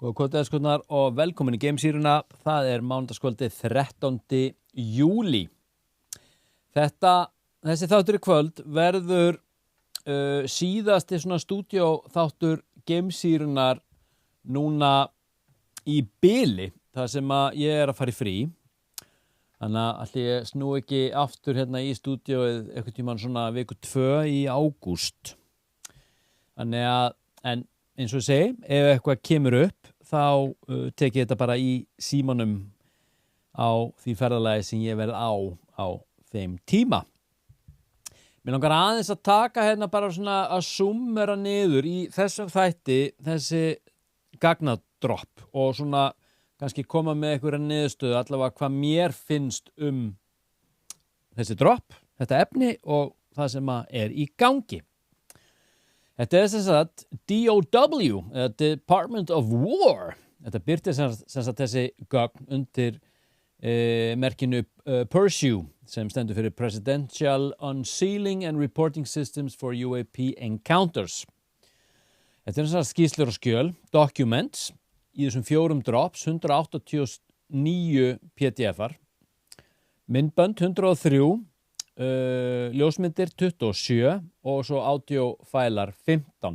Góða kvöldið skoðnar og velkomin í Gamesýruna. Það er mánudagskvöldið 13. júlí. Þessi þáttur í kvöld verður síðasti svona stúdíóþáttur Gamesýrunar núna í bili, þar sem að ég er að fara í frí. Þannig að allir ég snú ekki aftur hérna í stúdíóið einhvern tímann svona viku 2 í ágúst. Þannig að, en eins og ég segi, ef eitthvað kemur upp, þá tek ég þetta bara í símanum á því ferðalagi sem ég verð á þeim tíma. Mér langar aðeins að taka hérna bara svona að summera niður í þessum þætti, þessi gagnadropp og svona kannski koma með einhverja niðurstöðu allavega hvað mér finnst þessi dropp, þetta efni og það sem er í gangi. Þetta er sem sagt DOW, Department of War. Þetta birtir sem sagt þessi gögn undir merkinu Pursue, sem stendur fyrir Presidential Unsealing and Reporting Systems for UAP Encounters. Þetta er sem sagt skýrslur og skjöl, documents, í þessum 4 drops, 189 PDF-ar, myndbönd 103, ljósmyndir 27 og svo audiofælar 15.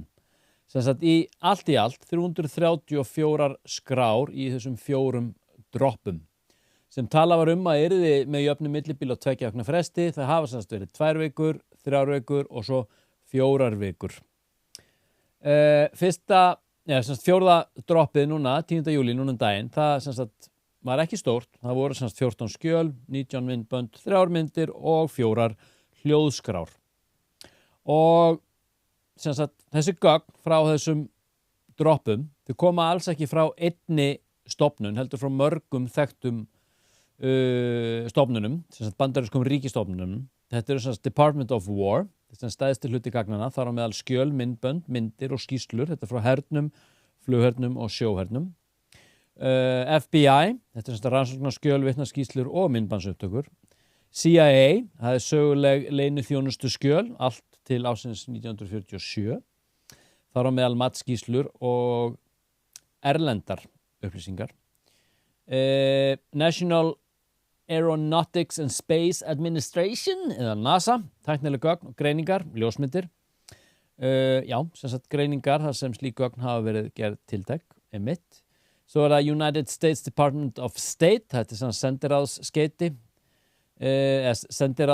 Sem sagt í allt 334 skrár í þessum 4 droppum. Sem talað var að yrði með jöfnu millibíl á 2 vikna fresti. Það hafa sem sagt verið 2 vikur, 3 vikur og svo 4 vikur. Fjórða droppið núna, 10. júlí núna daginn, það sem sagt var ekki stórt, það voru semst 14 skjöl, 19 myndbönd, 3 myndir og 4 hljóðskrár. Og semst þessi gögn frá þessum droppum, þau koma alls ekki frá einni stofnun, heldur frá mörgum þekktum stofnunum, semst bandarískum ríkistofnunum. Þetta eru semst Department of War, þetta er stæðsti hluti gagnanna, þar á meðal skjöl, myndbönd, myndir og skýrslur, þetta er frá hernum, flughernum og sjóhernum. FBI, þetta er rannsóknarskjöl, vitnaskýrslur og myndbandsupptökur. CIA, það er söguleg leyniþjónustu skjöl, allt til ársins 1947. Þar á meðal matskýrslur og erlendar upplýsingar. National Aeronautics and Space Administration, eða NASA, tæknileg gögn og greiningar, ljósmyndir. Sem sagt greiningar, þar sem slík gögn hafa verið gerð tiltæk, emitt. Svo er það United States Department of State, þetta er svona sendiráðsskeyti, þetta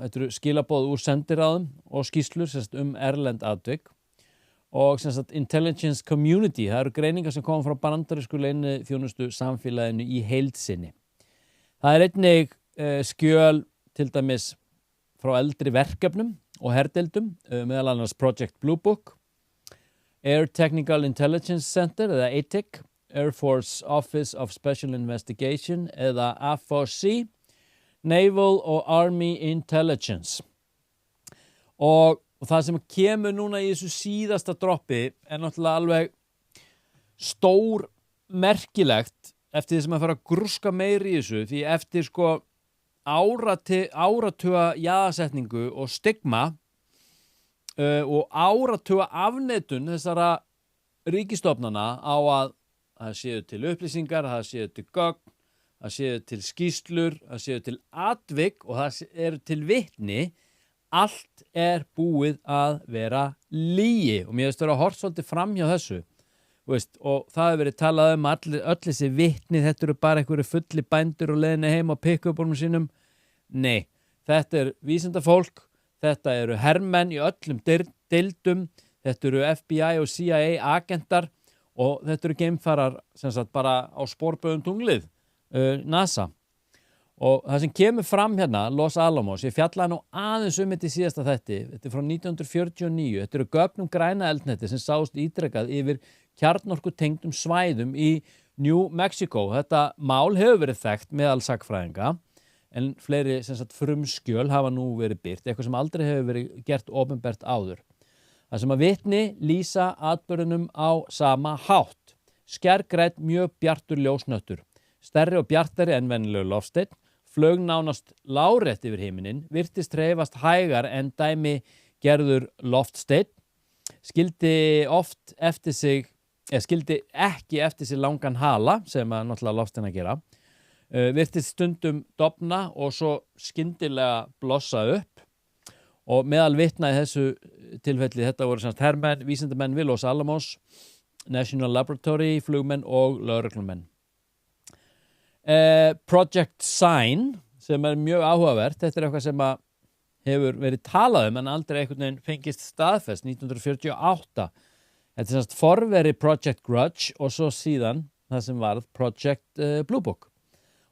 eru skilaboð úr sendiráðum og skýrslur erlend atvik. Og sem sagt Intelligence Community, það eru greiningar sem koma frá bandarísku leyniþjónustu samfélaginu í heild sinni. Það er einnig skjöl til dæmis frá eldri verkefnum og herdeildum, meðal annars Project Blue Book, Air Technical Intelligence Center, eða ATIC, Air Force Office of Special Investigation, eða AFOC, Naval og Army Intelligence. Og það sem kemur núna í þessu síðasta droppi er náttúrulega alveg stór merkilegt eftir því sem að fara að grúska meiri í þessu, því eftir áratuga jaðarsetningu og stigma og áratuga afneitun þessara ríkistofnana á að það séu til upplýsingar, það séu til gögn, það séu til skýrslur, það séu til atvik og það eru til vitni. Allt er búið að vera lygi og mér finnst vera að horfa svolítið fram hjá þessu. Og það hefur verið talað öll þessi vitni, þetta eru bara einhverju fulli bændur og leiðinni heim á pick-upum sínum. Nei, þetta er vísindafólk, þetta eru hermenn í öllum deildum, þetta eru FBI og CIA agentar og þetta eru geimfarar sem sagt bara á sporbauðum tunglið, NASA. Og það sem kemur fram hérna, Los Alamos, ég fjallaði nú aðeins þetta í síðasta þætti, þetta er frá 1949, þetta eru gögn græna eldnetti sem sást ítrekað yfir kjarnorkutengdum svæðum í New Mexico. Þetta mál hefur verið þekkt meðal sagnfræðinga, en fleiri sem sagt frumskjöl hafa nú verið birt, eitthvað sem aldrei hefur verið gert opinbert áður. Það sem að vitni lýsa atburðunum á sama hátt. Skærgrænn mjög bjartur ljósnöttur, stærri og bjartari en venjulegur loftsteinn, flög nánast lárétt yfir himinin, virtist hreyfast hægar en dæmi gerður loftsteinn, skildi oft eftir sig skildi ekki eftir sér langan hala sem að náttúrulega loftin að gera, virtist stundum dofna og svo skyndilega blossa upp og meðal vitna í þessu tilfelli þetta voru semst hermenn, vísindamenn við Los Alamos, National Laboratory, flugmenn og lögreglumenn. Project Sign sem mjög áhugavert, þetta eitthvað sem að hefur verið talað en aldrei einhvern veginn fengist staðfest 1948. Þetta semst forveri Project Grudge og svo síðan það sem varð Project Blue Book.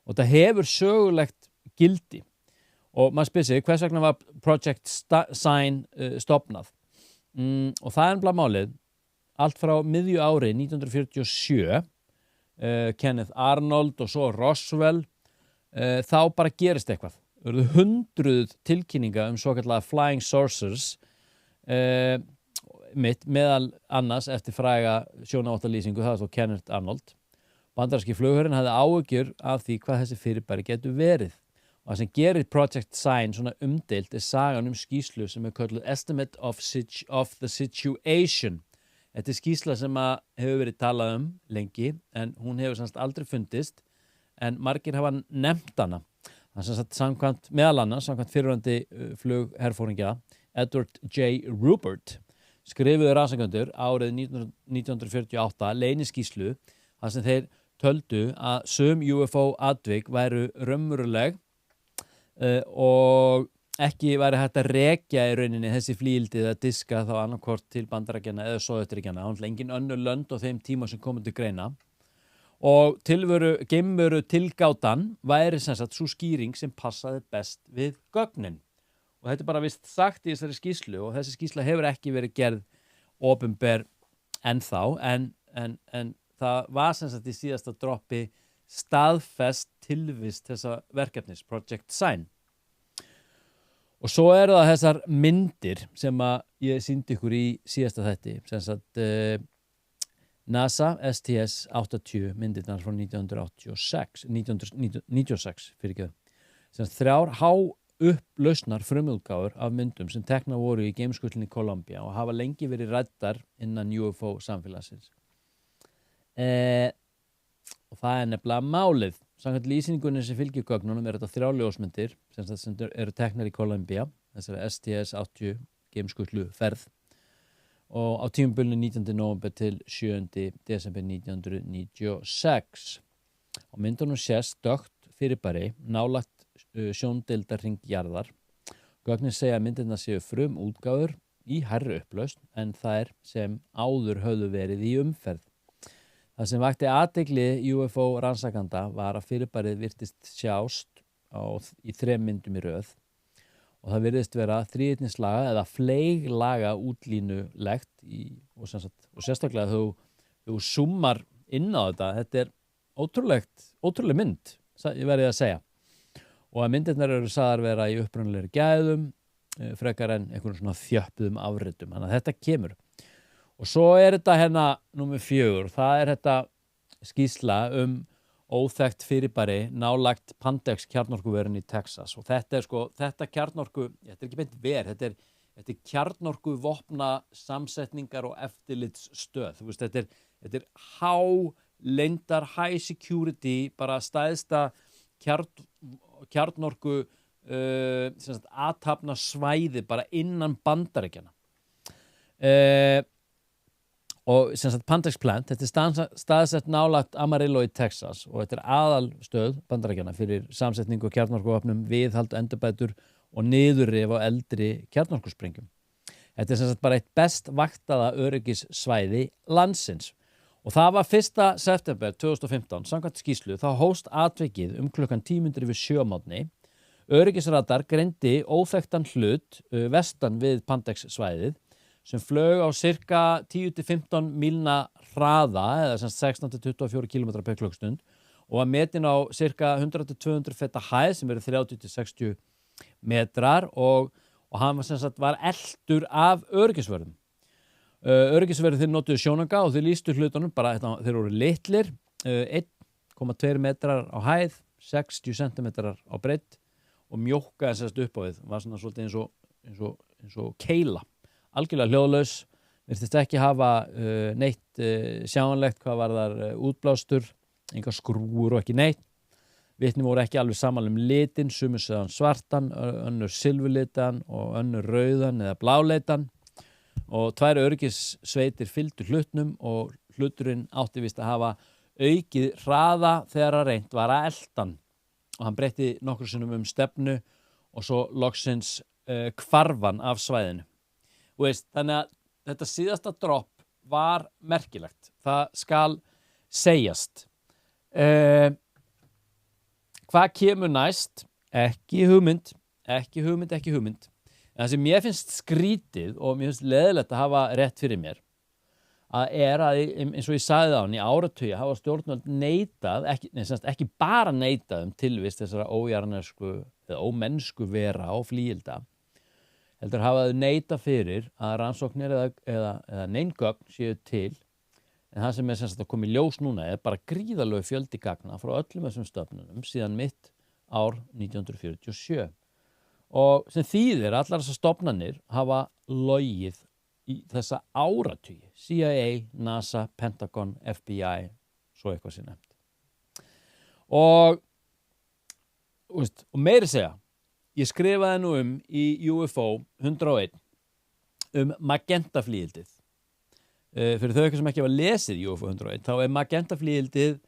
Og það hefur sögulegt gildi. Og maður spyr sig, hvers vegna var Project Sign stofnað? Og það er málið, allt frá miðju ári 1947, Kenneth Arnold og svo Roswell, þá bara gerist eitthvað. Það eru 100 tilkynninga svokallaða Flying Saucers, meðal annars eftir fræga sjónaváttalýsingu, það var svo Kenneth Arnold. Bandaríski flugherinn hafði áhyggjur af því hvað þessi fyrirbæri getur verið. Og það sem gerir Project Sign svona umdeilt sagan skýrslu sem kölluð Estimate of the Situation. Þetta skýrsla sem hefur verið talað lengi, en hún hefur semst aldrei fundist, en margir hafa nefnt hana. Það sem sagt samkvæmt meðal annars, samkvæmt fyrrverandi flugherforingja, Edward J. Rupert, skrifuðu rannsakendurnir árið 1948 leyniskýrslu, þar sem þeir töldu að sum UFO-atvik væru raunveruleg og ekki væri hægt að rekja í rauninni þessi flíildi eða diska þá annarkvort til Bandaríkjanna eða Sovétríkjanna. Það var engin önnur lönd á þeim tíma sem komu til greina. Og geimveru tilgátan væri sem sagt sú skýring sem passaði best við gögnin. Og þetta bara vist sagt í þessari skýrslu og þessi skýrsla hefur ekki verið gerð opinber ennþá en það var sem sagt í síðasta droppi staðfest tilvist þessa verkefnis, Project Sign. Og svo eru það þessar myndir sem ég sýndi ykkur í síðasta þætti, sem sagt NASA STS-80 myndirnar frá 1996 fyrirgefðu. Sem sagt 3 upplausnar frumútgáfur af myndum sem teknar voru í geimskutlinni Columbia og hafa lengi verið ræddar innan UFO samfélagsins. Og það er nefnilega málið. Samkvæmt lýsingunni sem fylgir gögnunum þetta 3 ljósmyndir sem eru teknar í Columbia, þessari STS-80 geimskutlu ferð og á tímabilinu 19. nóvember til 7. desember 1996. Á myndunum sést dökkt fyrirbæri nálægt sjóndeildarhring jarðar. Gögnin segja að myndirnar séu frumútgáfur í hærri upplausn en þær sem áður höfðu verið í umferð. Það sem vakti athygli UFO rannsakanda var að fyrirbærið virtist sjást í 3 myndum í röð og það virðist vera þríhyrningslaga eða fleyglaga útlínulegt og sérstaklega þú zoomar inn á þetta er ótrúleg mynd, ég verið að segja. Og að myndirnar eru sagðar vera í upprunalegri gæðum, frekar en einhvern svona þjöppuðum afritum, þannig að þetta kemur. Og svo þetta hérna númer 4, það þetta skýrsla óþekkt fyrirbæri nálægt Pantex kjarnorkuverin í Texas. Og þetta þetta kjarnorku, þetta er ekki beint þetta er kjarnorku vopna samsetningar og eftirlitsstöð. Þú veist, þetta er háleyndar, high security, bara stæðsta kjarnorku athafna svæði bara innan Bandaríkjanna. Og sem sagt Pantex Plant, þetta er staðsett nálægt Amarillo í Texas og þetta er aðalstöð Bandaríkjanna fyrir samsetningu kjarnorkuvopnum, viðhald, endurbætur og niðurrif á eldri kjarnorkusprengjum. Þetta er sem sagt bara eitt best vaktaða öryggissvæði landsins. Og það var 1. september 2015, samkvæmt skýrslu, þá hófst atvikið klukkan 10:07 Öryggisradar greindi óþekktan hlut vestan við Pantex svæðið sem flög á cirka 10-15 mílna hraða eða 16-24 km per klukkstund og var metin á cirka 100-200 feta hæð sem eru 30-60 metrar og hann var eltur af öryggisvörðum. Öryggisverðir þeir notuðu sjónauka og þeir lýstu hlutunum bara þeir voru litlir, 1,2 metrar á hæð, 60 cm á breidd og mjókkaði upp á við, var svona svolítið eins og keila, algjörlega hljóðlaus, virtist ekki hafa neitt sjáanlegt hvað var þar útblástur, enga skrúur og ekki neitt. Vitni voru ekki alveg saman litin, sumir sögðan svartan, önnur silfurlitan og önnur rauðan eða bláleitan og 2 öryggissveitir fylgdu hlutnum og hluturinn átti víst að hafa aukið hraða þegar að reynt var að elta hann og hann breytti nokkrum sinnum stefnu og svo loksins hvarfan af svæðinu. Þannig að þetta síðasta dropp var merkilegt. Það skal segjast. Hvað kemur næst? Ekki hugmynd. En það sem mér finnst skrítið og mér finnst leiðilegt að hafa rétt fyrir mér að eins og ég sagði á hann í áratugi hafa stjórnvöld neitað, ekki bara neitað tilvist þessara ójarnesku eða ómennsku vera og flíilda, heldur hafa þau neitað fyrir að rannsóknir eða neingögn séu til. En það sem að koma í ljós núna bara gríðarlegu fjöldi gagna frá öllum þessum stofnunum síðan mitt ár 1947. Og sem þýðir allar þessar stofnanir hafa logið í þessa áratugi. CIA, NASA, Pentagon, FBI, svo eitthvað sem nefnt. Og meiri segja, ég skrifaði nú í UFO 101 Magenta-flíildið. Fyrir þau sem ekki hafa lesið UFO 101, þá Magenta-flíildið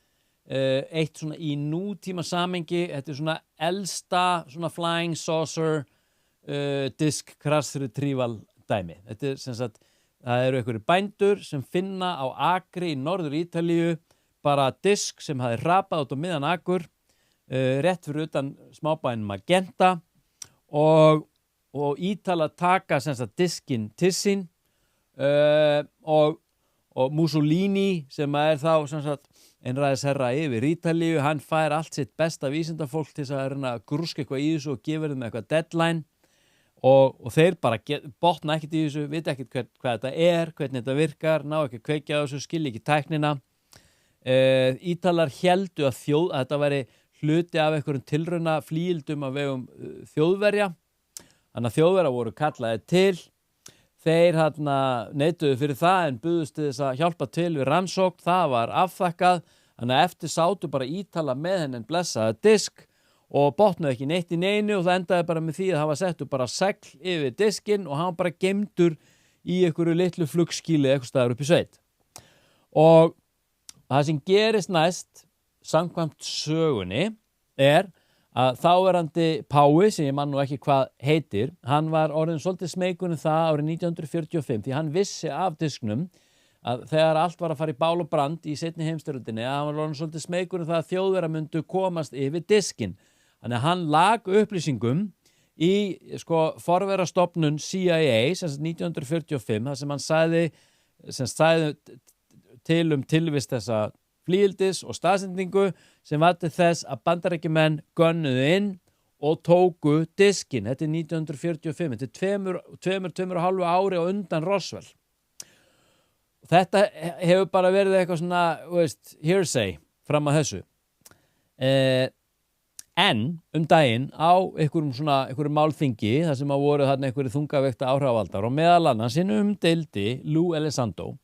eitt svona í nútíma samengi, þetta svona elsta svona flying saucer disk crash retrieval dæmi. Þetta sem sagt, það eru einhverjir bændur sem finna á akri í norður Ítalíu bara disk sem hafi hrapað út á miðan akur, rétt fyrir utan smábæinn Magenta og Ítalar taka sem sagt diskinn til sín og Mussolini sem þá sem sagt einræðisherra yfir Ítalíu, hann fær allt sitt besta vísindafólk til að reyna að grúska eitthvað í þessu og gefa þeim eitthvað deadline og þeir bara botna ekkert í þessu, vita ekkert hvað þetta hvernig þetta virkar, ná ekki að kveikja á þessu, skilja ekki tæknina. Ítalar héldu að þetta væri hluti af einhverjum tilrauna flíildum af vegum Þjóðverja, þannig að Þjóðverja voru kallaðir til. Þeir neituðu fyrir það en buðust til þess að hjálpa til við rannsókn, það var afþakkað, þannig að eftir sátu bara Ítala með henni blessaða disk og botnuðu ekki neitt í neinu og það endaði bara með því að það var settur bara segl yfir diskinn og hann bara geymdur í einhverju litlu flugskýli eitthvað staðar upp í sveit. Og það sem gerist næst, samkvæmt sögunni, að þáverandi Pái, sem ég man nú ekki hvað heitir, hann var orðinn svolítið smeykur það árið 1945 því hann vissi af disknum að þegar allt var að fara í bál og brand í seinni heimsstyrjöldinni að hann var orðinn svolítið smeykur það að Þjóðverjar myndu komast yfir diskinn. Þannig að hann lag upplýsingum í forverastofnun CIA sem 1945 þar sem hann sagði til tilvist þessa flíildis og staðsendingu sem var til þess að Bandaríkjamenn gönnuðu inn og tóku diskinn. Þetta 1945, þetta 2,5 ári á undan Roswell. Þetta hefur bara verið eitthvað svona, hearsay fram að þessu. En daginn á einhverjum málþingi, þar sem voru þarna einhverjir þungavekta áhrifavaldar og meðal annars deildi Lou Elizondo,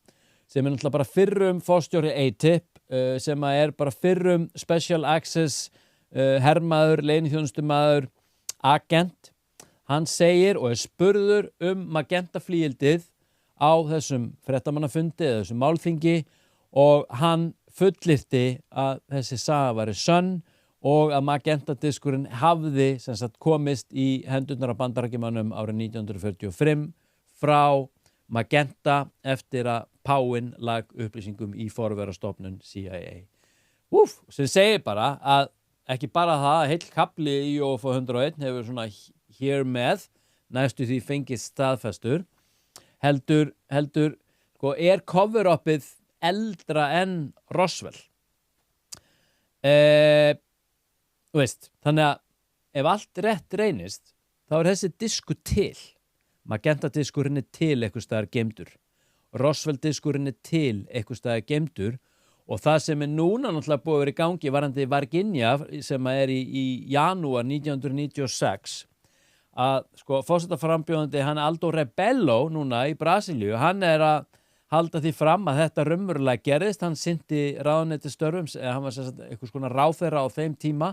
sem náttúrulega bara fyrrum forstjóri ATIP, sem bara fyrrum Special Access hermaður, leyniþjónustumaður, agent. Hann segir og spurður Magenta-flíildið á þessum fréttamannafundi eða þessum málþingi og hann fullyrti að þessi saga væri sönn og að Magenta-diskurinn hafði sem sagt komist í hendurnar á Bandaríkjamönnum árið 1945 frá Magenta eftir að Páinn lag upplýsingum í forverastofnun CIA. Sem segir bara að ekki bara það að heill kafli í UFO 101 hefur svona hér með næstu því fengist staðfestur heldur cover-upið eldra en Roswell. Þannig að ef allt rétt reynist þá þessi diskur til. Magenta-diskurinn til einhvers staðar geymdur. Roswell-diskurinn til einhvers staðar geymdur og það sem núna náttúrulega búið að vera í gangi varðandi Virginia sem í janúar 1996 að sko forsetaframbjóðandi hann Aldo Rebelo núna í Brasilíu, hann að halda því fram að þetta raunverulega gerðist, hann sinnti ráðuneytisstörfum, hann var sem sagt einhvers konar ráðherra á þeim tíma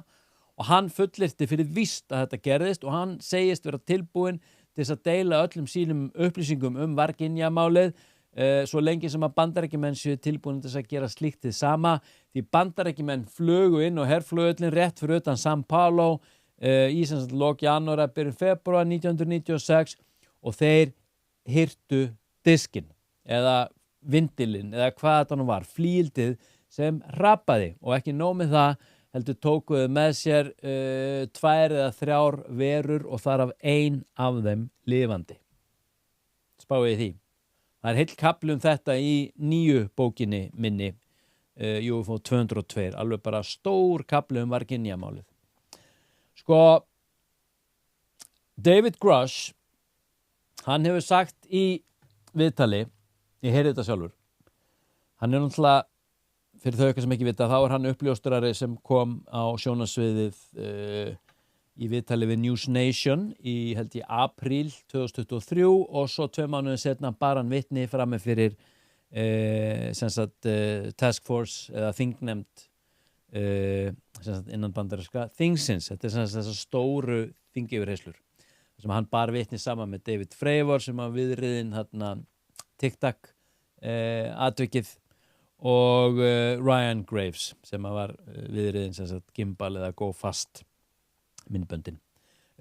og hann fullyrti fyrir víst að þetta gerðist og hann segist vera tilbúinn til þess að deila öllum sínum upplýsingum Varginja-málið svo lengi sem að Bandaríkjamenn séu tilbúin til þess að gera slíkt hið sama því Bandaríkjamenn flugu inn á herflugvöllinn rétt fyrir utan São Paulo í sem sagt lok janúar byrjun febrúar 1996 og þeir hirtu diskinn eða vindilinn eða hvað þetta nú var, flíldið sem rapaði og ekki nóg með það heldur tókuðu með sér 2 eða 3 verur og þar af 1 af þeim lifandi. Spáið því. Það heill kapli þetta í nýju bókinni minni UFO 202, alveg bara stór kapli Varginja-málið. Sko, David Grush, hann hefur sagt í viðtali, ég heyri þetta sjálfur, hann náttúrulega fyrir þau eitthvað sem ekki vita, þá hann uppljóstrari sem kom á sjónarsviðið í viðtali við News Nation í held ég apríl 2023 og svo 2 mánuðir setna bar hann vitni frammi fyrir task force eða þingnefnd innan bandaríska þingsins. Þetta sem þessar stóru þingyfirheyslur sem hann bar vitni saman með David Fravor sem var viðriðinn TikTok atvikið og Ryan Graves sem var viðriðin sem sagt gimbal eða go fast myndböndin.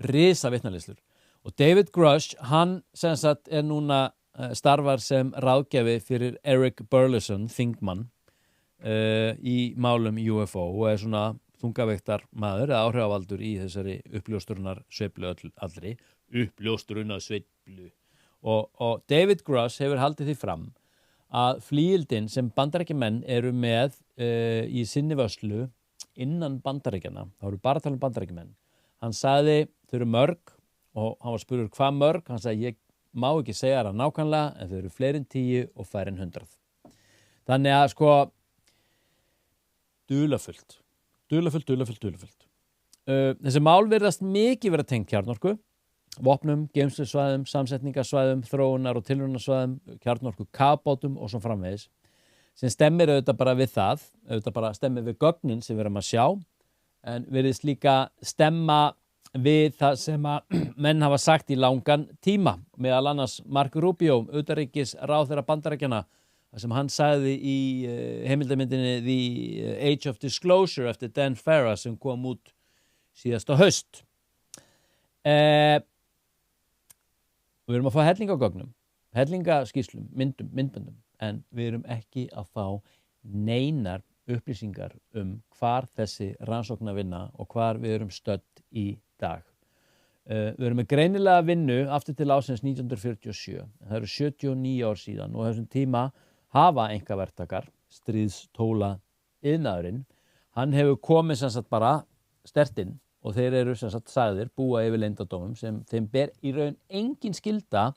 Risa vitnalislur. Og David Grush, hann sem sagt núna starfar sem ráðgjafi fyrir Eric Burleson, þingmann í málum UFO og svona þungaveiktar maður eða áhrifavaldur í þessari uppljóstrunar sveiflu allri. Uppljóstrunar sveiflu. Og David Grush hefur haldið því fram að flíildin sem Bandaríkjamenn eru með í sinni vörslu innan Bandaríkjanna, þá eru bara að tala Bandaríkjamenn. Hann sagði þau eru mörg og hann var spurður hvað mörg, hann sagði ég má ekki segja það nákvæmlega en þau eru fleiri en 10 og færri en 100. Þannig að sko dularfullt. Þessi mál virðast mikið vera tengt kjarnorku, vopnum, geymslusvæðum, samsetningarsvæðum, þróunar- og tilraunarsvæðum, kjarnorku kafbátum og svo framvegis, sem stemmir auðvitað bara við það, auðvitað bara stemmir við gögnin sem við erum að sjá, en virðist líka stemma við það sem að menn hafa sagt í langan tíma, meðal annars Marco Rubio, utanríkis ráðherra Bandaríkjanna, sem hann sagði í heimildamyndinni The Age of Disclosure eftir Dan Farah sem kom út síðasta haust. Við erum að fá hellinga hellingaskýrslum, myndböndum, en við erum ekki að fá neinar upplýsingar hvar þessi rannsóknarvinna og hvar við erum stödd í dag. Við erum með greinilega vinnu aftur til ásins 1947. Það eru 79 ár síðan og þessum tíma hafa einkaverktakar, stríðstóla iðnaðurinn, hann hefur komið sem sagt bara sterkt inn og þeir eru sem sagt sagðir búa yfir leyndardómum sem þeim ber í raun engin skylda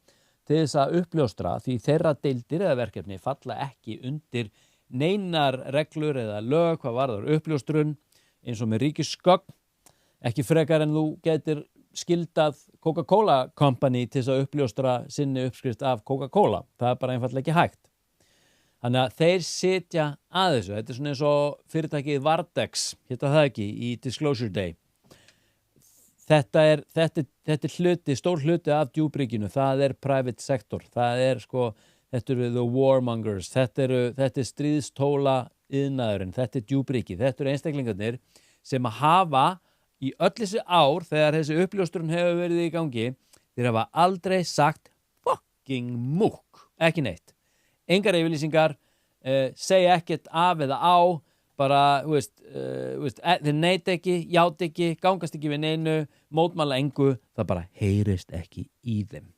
til þess að uppljóstra því þeirra deildir eða verkefni falla ekki undir neinar reglur eða lög hvað varðar uppljóstrun eins og með ríkisgögn, ekki frekar en þú getur skyldað Coca-Cola Company til þess að uppljóstra sinni uppskrift af Coca-Cola. Það er bara einfaldlega ekki hægt. Þannig að þeir sitja að þessu. Þetta er svona eins og fyrirtækið Vardex, hétta það ekki, í Disclosure Day. Þetta er hluti, stór hluti af djúpríkinu. Það er private sector. Það er sko, þetta eru the warmongers. Þetta er stríðstóla iðnaðurinn. Þetta er djúpríki. Þetta eru einstaklingarnir sem að hafa í öll þessi ár þegar þessi uppljóstrun hefur verið í gangi, þeir hafa aldrei sagt fucking múkk. Ekki neitt. Engar yfirlýsingar, segja ekkert af eða á, bara, þeir neita ekki, játa ekki, gangast ekki við neinu, mótmæla engu, það bara heyrist ekki í þeim.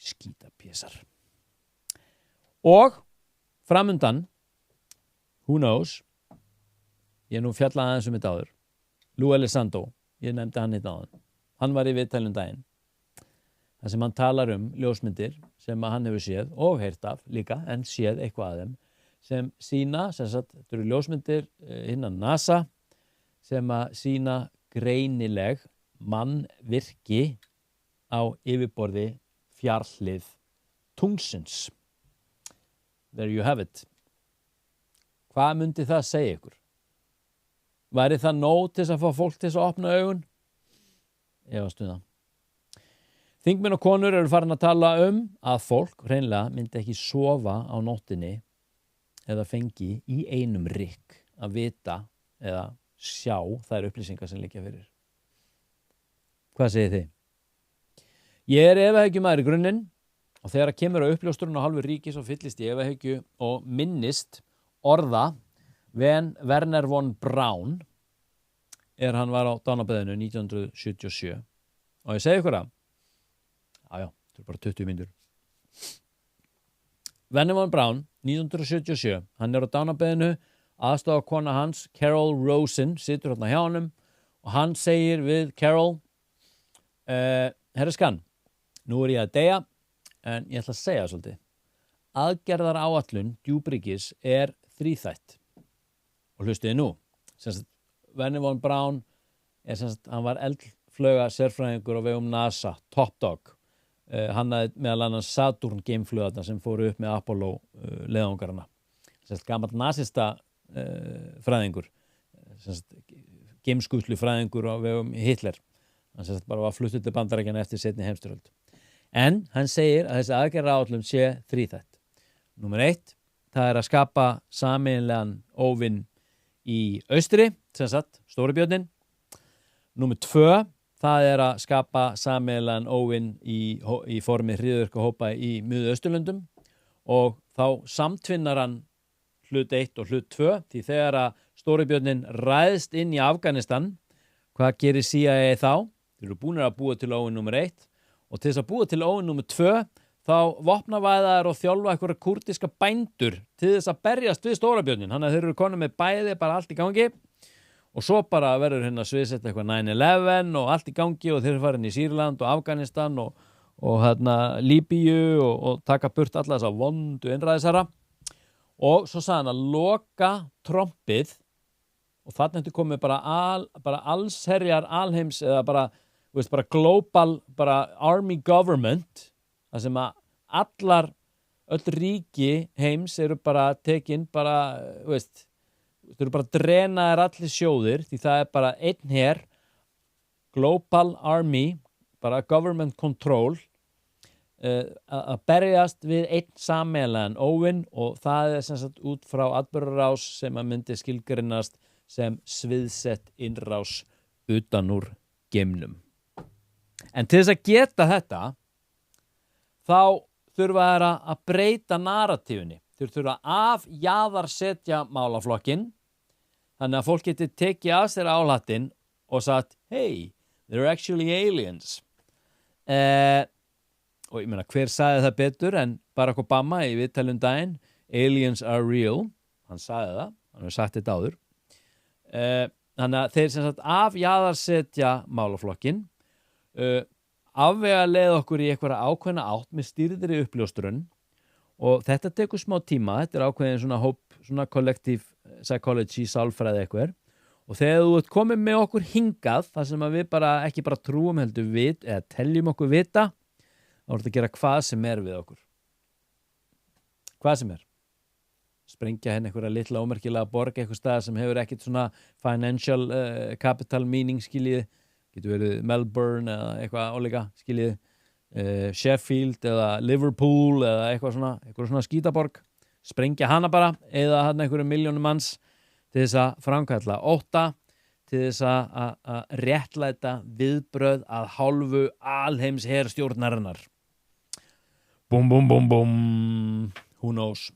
Skítapésar. Og framundan, who knows, ég nú fjallaði aðeins þetta áður, Lou Elizondo, ég nefndi hann áðan, hann var í viðtælum daginn, þar sem hann talar ljósmyndir sem að hann hefur séð og heyrt af líka, en séð eitthvað að þeim, sem sýna, þetta eru ljósmyndir innan NASA, sem að sýna greinileg mannvirki á yfirborði fjarhlið tungsins. There you have it. Hvað myndi það segja ykkur? Væri það nóg til að fá fólk til að opna augun? Efast það. Þingmenn og konur eru farin að tala að fólk hreinlega myndi ekki sofa á nóttinni eða fengi í einum rykk að vita eða sjá þær upplýsingar sem liggja fyrir. Hvað segið þið? Ég efahyggjumaður í grunninn og þegar kemur á uppljóstrun á hálfu ríkis og fyllist í efahyggju og minnist orða Werner von Braun hann var á dánarbeðinu 1977 og ég segi ykkur það það bara 20 mínútur. Werner von Braun 1977, hann á dánarbeðinu, aðstofakona hans Carol Rosen situr hérna hjá honum og hann segir við Carol herra skan, nú ég að deyja en ég ætla að segja svolítið. Aðgerðar áætlun djúpríkis þríþætt og hlustiði nú. Werner von Braun hann var eldflauga sérfræðingur á vegum NASA, top dog. Hann hafði meðal annars Saturn geimflugurnar sem fóru upp með Apollo leiðangarna. Gamall nasista fræðingur, geimskutlu fræðingur á vegum Hitler. Hann bara var fluttur til Bandaríkjanna eftir seinni heimsstyrjöld. En hann segir að þessi aðgerðaráætlun sé þríþætt. Númer 1, það að skapa sameiginlegan óvinn í austri, stóri björnin. Númer 2, það að skapa sameiginlegan óvinn í formi hryðjuverkahópa í Miðausturlöndum og þá samtvinnar hann hlut 1 og hlut 2 því þegar að stóri björnin ræðst inn í Afganistan, hvað gerir CIA þá? Þeir eru búnir að búa til óvinn númer 1 og til þess að búa til óvinn númer 2 þá vopnavæðar og þjálfa einhverja kúrdíska bændur til þess að berjast við stóra björnin. Þannig að þeir eru konum með bæði bara allt í gangi og svo bara verður hérna sviðsett eitthvað 9/11 og allt í gangi og þeir eru farin í Sýrland og Afganistan og hérna Líbíu og taka burt alla þessa vondu innræðisara. Og svo sagði hann að loka trompið og þarna komið bara allsherjar alheims eða bara global army government þar sem að öll ríki heims eru bara tekin þeir eru bara drenaðir allir sjóðir því það bara einn her global army bara government control að berjast við einn sameiginlegan óvinn og það sem sagt út frá atburðarás sem að myndi skilgreinast sem sviðsett innrás utan úr geimnum. En til þess að geta þetta þá þurfa þeir að breyta narratífunni. Þeir þurfa að afjaðarsetja málaflokkinn þannig að fólk geti tekið af sér áhlattinn og sagt, hey, they're actually aliens. Og ég meina, hver sagði það betur en Barack Obama í viðtali daginn, aliens are real. Hann sagði það, hann hefur sagt þetta áður. Þannig að þeir sem sagt afjaðarsetja málaflokkinn, afvega leið okkur í einhverja ákveðna átt með stýrðri uppljóstrun og þetta tekur smá tíma, þetta ákveðin svona collective psychology, sálfræði eitthvað og þegar þú ert komið með okkur hingað, þar sem að við ekki bara trúum heldur vit eða teljum okkur vita, þá er þetta að gera hvað sem við okkur. Hvað sem sprengja henni einhverja litla ómerkilega borg, eitthvað stað sem hefur ekkert svona financial capital meaning skiljið, getur verið Melbourne eða eitthvað álíka skiljið, Sheffield eða Liverpool eða eitthvað svona skítaborg, sprengja hana bara eða hann einhverju milljónum manns til þess að framkalla ótta, til þess að réttlæta viðbröð að hálfu alheims herstjórnarinnar. Búm, búm, búm, búm, who knows.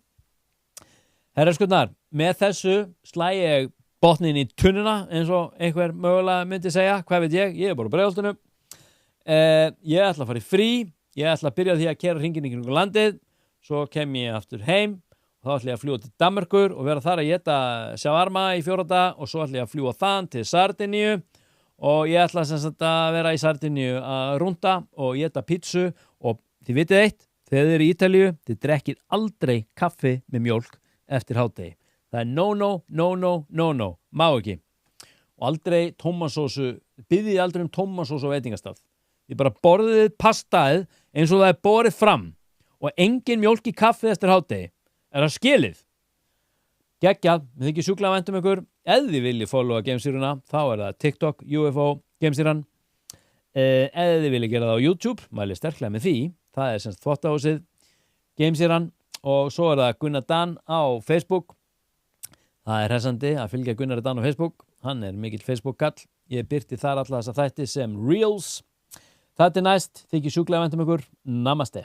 Herraskutnar, með þessu slæ ég botnin í tunnuna eins og einhver mögulega myndi segja, hvað veit ég bara á Breiðholtinu. Ég ætla að fara í frí, ég ætla að byrja á því að keyra hringinn í kringum landið, svo kem ég aftur heim og þá ætla ég að fljúga til Danmerkur og vera þar að éta shawarma í 4 daga og svo ætla ég að fljúga þaðan til Sardiníu og ég ætla sem sagt að vera í Sardiníu að rúnda og éta pítsu og þið vitið eitt, þegar þið eru í Ítalíu, þið drekkið aldrei kaffi með mjólk eftir hádegi. Það no, má ekki. Og aldrei tómatsósu Biðjið aldrei tómasós og veitingastað. Þið bara borðið pastaðið eins og það er borið fram og engin mjólk í kaffið eftir hádegi. Er það skilið? Geggjað, við þykir sjúklega vænt ykkur. Ef þið viljið followa Gamesýruna, þá er það TikTok, UFO, Gamesýran. Ef þið viljið gera það á YouTube, mæli sterklega með því. Það er semst þvottahúsið, Gamesýran, og svo er það Gunnar Dan á Facebook. Það er hressandi að fylgja Gunnar Dan á Facebook. Hann er mikill Facebook-kall. Ég birti þar alla þessa þætti sem Reels. Þetta er næst, þykir sjúklega vænt ykkur. Namaste.